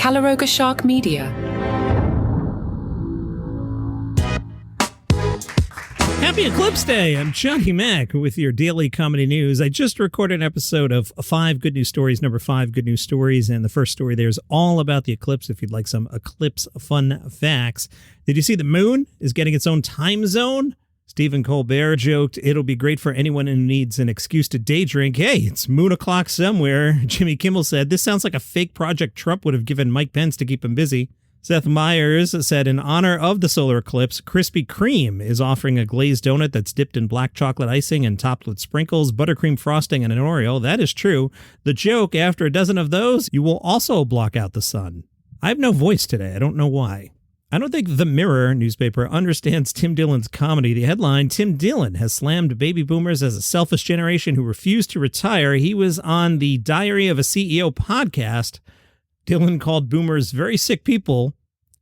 Calaroga Shark Media. Happy Eclipse Day! I'm Johnny Mac with your daily comedy news. I just recorded an episode of 5 Good News Stories, number 5 Good News Stories, and the first story there is all about the eclipse if you'd like some eclipse fun facts. Did you see the moon is getting its own time zone? Stephen Colbert joked, it'll be great for anyone who needs an excuse to day drink. Hey, it's moon o'clock somewhere. Jimmy Kimmel said, this sounds like a fake Project Trump would have given Mike Pence to keep him busy. Seth Meyers said, in honor of the solar eclipse, Krispy Kreme is offering a glazed donut that's dipped in black chocolate icing and topped with sprinkles, buttercream frosting, and an Oreo. That is true. The joke, after a dozen of those, you will also block out the sun. I have no voice today. I don't know why. I don't think The Mirror newspaper understands Tim Dillon's comedy. The headline, Tim Dillon has slammed baby boomers as a selfish generation who refused to retire. He was on the Diary of a CEO podcast. Dillon called boomers very sick people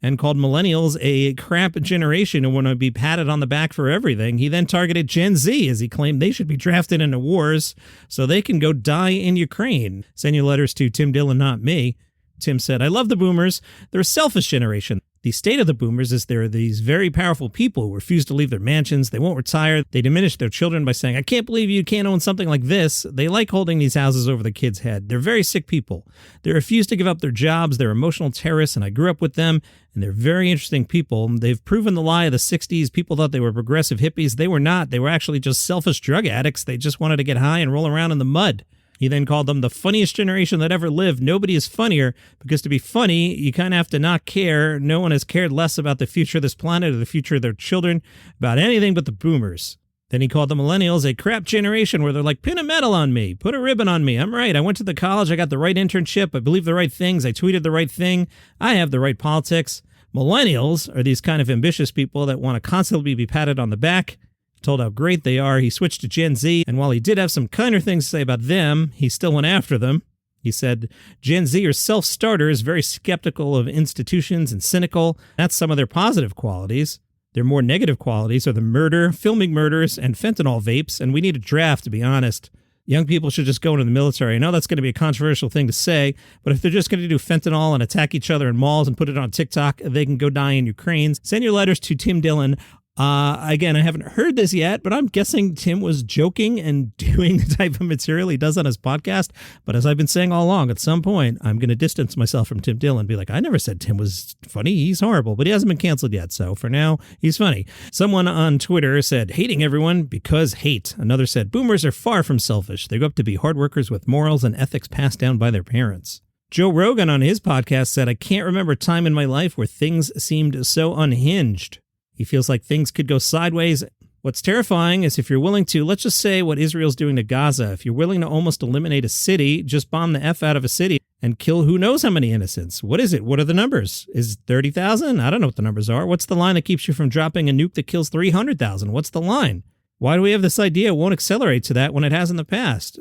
and called millennials a crap generation who want to be patted on the back for everything. He then targeted Gen Z as he claimed they should be drafted into wars so they can go die in Ukraine. Send your letters to Tim Dillon, not me. Tim said, I love the boomers. They're a selfish generation. The state of the boomers is there are these very powerful people who refuse to leave their mansions. They won't retire. They diminish their children by saying, I can't believe you can't own something like this. They like holding these houses over the kid's head. They're very sick people. They refuse to give up their jobs. They're emotional terrorists, and I grew up with them, and they're very interesting people. They've proven the lie of the 60s. People thought they were progressive hippies. They were not. They were actually just selfish drug addicts. They just wanted to get high and roll around in the mud. He then called them the funniest generation that ever lived. Nobody is funnier because to be funny, you kind of have to not care. No one has cared less about the future of this planet or the future of their children, about anything but the boomers. Then he called the millennials a crap generation where they're like, pin a medal on me, put a ribbon on me. I'm right. I went to the college. I got the right internship. I believe the right things. I tweeted the right thing. I have the right politics. Millennials are these kind of ambitious people that want to constantly be patted on the back, told how great they are. He switched to Gen Z, and while he did have some kinder things to say about them, he still went after them. He said, Gen Z are self-starters, very skeptical of institutions and cynical. That's some of their positive qualities. Their more negative qualities are the murder, filming murders, and fentanyl vapes, and we need a draft, to be honest. Young people should just go into the military. I know that's going to be a controversial thing to say, but if they're just going to do fentanyl and attack each other in malls and put it on TikTok, they can go die in Ukraine. Send your letters to Tim Dillon. Again, I haven't heard this yet, but I'm guessing Tim was joking and doing the type of material he does on his podcast. But as I've been saying all along, at some point, I'm going to distance myself from Tim Dillon and be like, I never said Tim was funny. He's horrible, but he hasn't been canceled yet. So for now, he's funny. Someone on Twitter said, hating everyone because hate. Another said, boomers are far from selfish. They grow up to be hard workers with morals and ethics passed down by their parents. Joe Rogan on his podcast said, I can't remember a time in my life where things seemed so unhinged. He feels like things could go sideways. What's terrifying is if you're willing to, let's just say what Israel's doing to Gaza, if you're willing to almost eliminate a city, just bomb the F out of a city and kill who knows how many innocents. What is it? What are the numbers? Is 30,000? I don't know what the numbers are. What's the line that keeps you from dropping a nuke that kills 300,000? What's the line? Why do we have this idea it won't accelerate to that when it has in the past?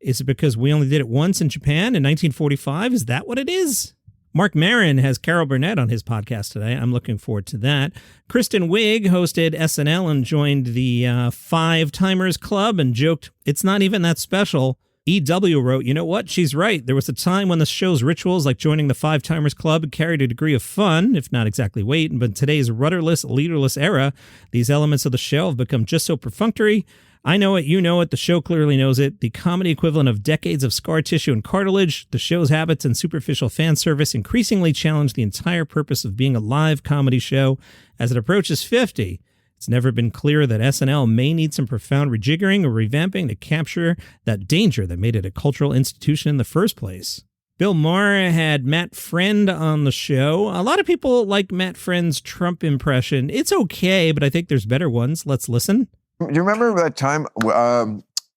Is it because we only did it once in Japan in 1945? Is that what it is? Marc Maron has Carol Burnett on his podcast today. I'm looking forward to that. Kristen Wiig hosted SNL and joined the Five Timers Club and joked, it's not even that special. EW wrote, you know what? She's right. There was a time when the show's rituals, like joining the Five Timers Club, carried a degree of fun, if not exactly weight. But in today's rudderless, leaderless era, these elements of the show have become just so perfunctory. I know it, you know it, the show clearly knows it. The comedy equivalent of decades of scar tissue and cartilage, the show's habits and superficial fan service increasingly challenge the entire purpose of being a live comedy show. As it approaches 50, it's never been clearer that SNL may need some profound rejiggering or revamping to capture that danger that made it a cultural institution in the first place. Bill Maher had Matt Friend on the show. A lot of people like Matt Friend's Trump impression. It's okay, but I think there's better ones. Let's listen. Do you remember that time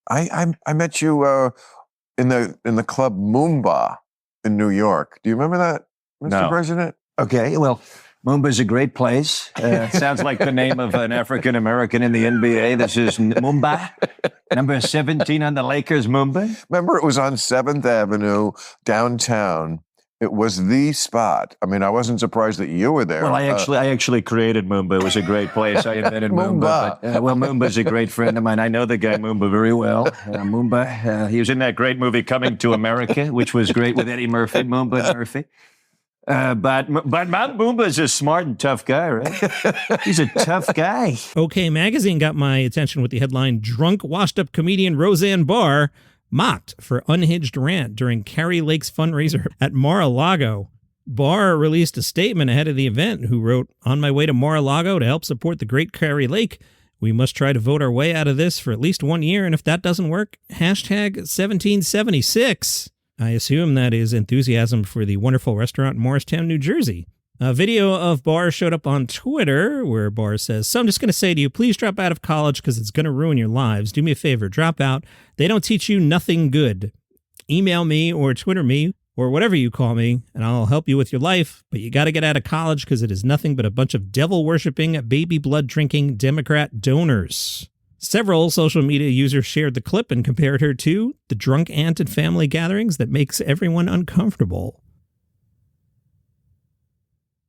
I met you in the club Moomba in New York? Do you remember that, Mr. President? Okay, well, Moomba's a great place. Sounds like the name of an African-American in the NBA. This is Mumba, number 17 on the Lakers, Mumba. Remember, it was on 7th Avenue, downtown. It was the spot. I mean, I wasn't surprised that you were there. Well, I actually created Moomba. It was a great place. I invented Moomba. But, Moomba's a great friend of mine. I know the guy Moomba very well. Moomba, he was in that great movie Coming to America, which was great with Eddie Murphy, Moomba and Murphy. But Mount Boomba's a smart and tough guy, right? He's a tough guy. OK Magazine got my attention with the headline, Drunk Washed-Up Comedian Roseanne Barr mocked for Unhinged Rant during Carrie Lake's fundraiser at Mar-a-Lago. Barr released a statement ahead of the event, who wrote, "On my way to Mar-a-Lago to help support the great Carrie Lake. We must try to vote our way out of this for at least 1 year, and if that doesn't work, hashtag 1776. I assume that is enthusiasm for the wonderful restaurant in Morristown, New Jersey. A video of Barr showed up on Twitter where Barr says, "So I'm just going to say to you, please drop out of college because it's going to ruin your lives. Do me a favor, drop out. They don't teach you nothing good. Email me or Twitter me or whatever you call me, and I'll help you with your life. But you got to get out of college because it is nothing but a bunch of devil-worshipping, baby blood-drinking Democrat donors." Several social media users shared the clip and compared her to the drunk aunt at family gatherings that makes everyone uncomfortable.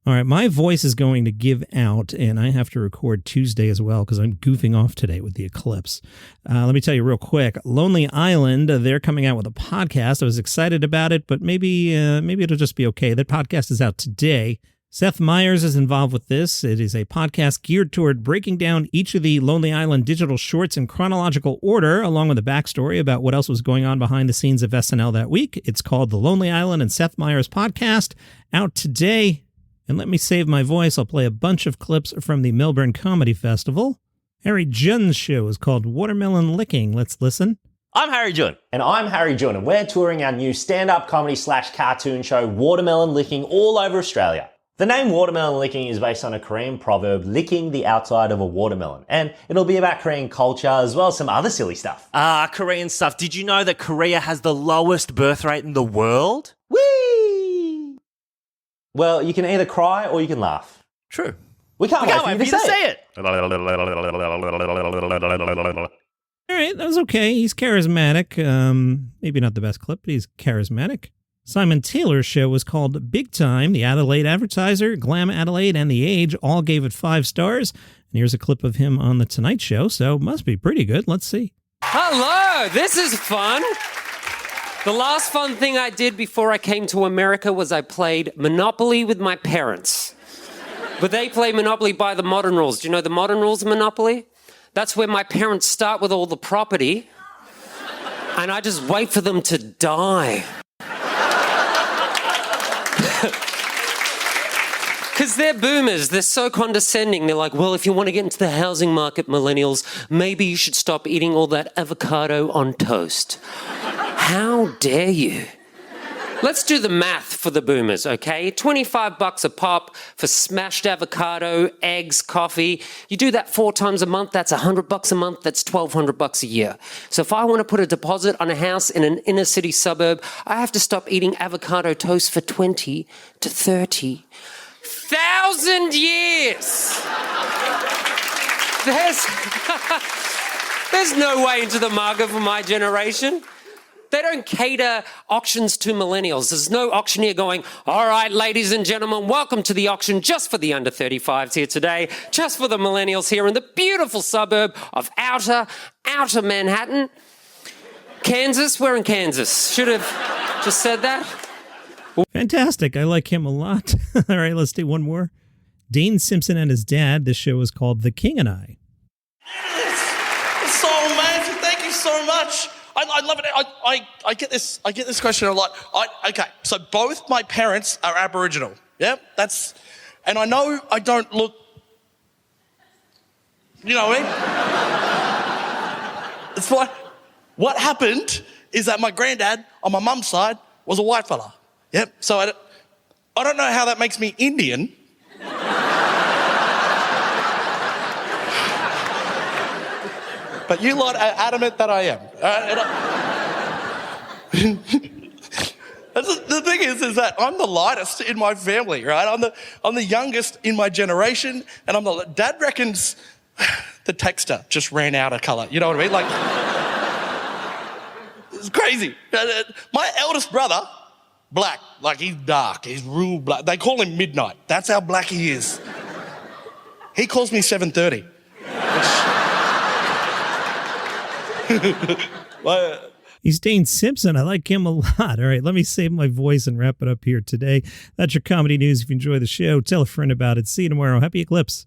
All right, my voice is going to give out, and I have to record Tuesday as well because I'm goofing off today with the Eclipse. Let me tell you real quick. Lonely Island, they're coming out with a podcast. I was excited about it, but maybe it'll just be okay. That podcast is out today. Seth Meyers is involved with this. It is a podcast geared toward breaking down each of the Lonely Island digital shorts in chronological order, along with a backstory about what else was going on behind the scenes of SNL that week. It's called the Lonely Island and Seth Meyers Podcast, out today. And let me save my voice. I'll play a bunch of clips from the Melbourne Comedy Festival. Harry Junn's show is called Watermelon Licking. Let's listen. I'm Harry Junn. And I'm Harry Junn, and we're touring our new stand-up comedy / cartoon show, Watermelon Licking, all over Australia. The name Watermelon Licking is based on a Korean proverb, licking the outside of a watermelon. And it'll be about Korean culture as well as some other silly stuff. Korean stuff. Did you know that Korea has the lowest birth rate in the world? Whee! Well, you can either cry or you can laugh. True. We can't wait for you to say it. All right, that was okay. He's charismatic. Maybe not the best clip, but he's charismatic. Simon Taylor's show was called Big Time. The Adelaide Advertiser, Glam Adelaide, and The Age all gave it 5 stars. And here's a clip of him on The Tonight Show, so must be pretty good. Let's see. Hello, this is fun. The last fun thing I did before I came to America was I played Monopoly with my parents. But they play Monopoly by the modern rules. Do you know the modern rules of Monopoly? That's where my parents start with all the property, and I just wait for them to die. Because they're boomers, they're so condescending. They're like, well, if you want to get into the housing market, millennials, maybe you should stop eating all that avocado on toast. How dare you? Let's do the math for the boomers, okay? $25 a pop for smashed avocado, eggs, coffee. You do that 4 times a month, that's $100 a month, that's $1,200 a year. So if I want to put a deposit on a house in an inner city suburb, I have to stop eating avocado toast for 20 to 30,000 years. There's no way into the market for my generation. They don't cater auctions to millennials. There's no auctioneer going, all right, ladies and gentlemen, welcome to the auction just for the under 35s here today, just for the millennials here in the beautiful suburb of outer Manhattan. Kansas, we're in Kansas. Should have just said that. Fantastic. I like him a lot. All right, let's do one more. Dane Simpson and his dad. This show is called The King and I. It's so amazing. Thank you so much. I love it. I get this question a lot. Okay, so both my parents are Aboriginal. Yeah, and I know I don't look, you know what I mean? It's what happened is that my granddad on my mum's side was a white fella. Yep. So I don't know how that makes me Indian. But you lot are adamant that I am. The thing is that I'm the lightest in my family, right? I'm the youngest in my generation, and Dad reckons the texture just ran out of colour. You know what I mean? Like, it's crazy. My eldest brother, black, like he's dark, he's real black. They call him Midnight. That's how black he is. He calls me 7:30. He's Dane Simpson. I like him a lot. All right, let me save my voice and wrap it up here today. That's your comedy news. If you enjoy the show, tell a friend about it. See you tomorrow. Happy Eclipse.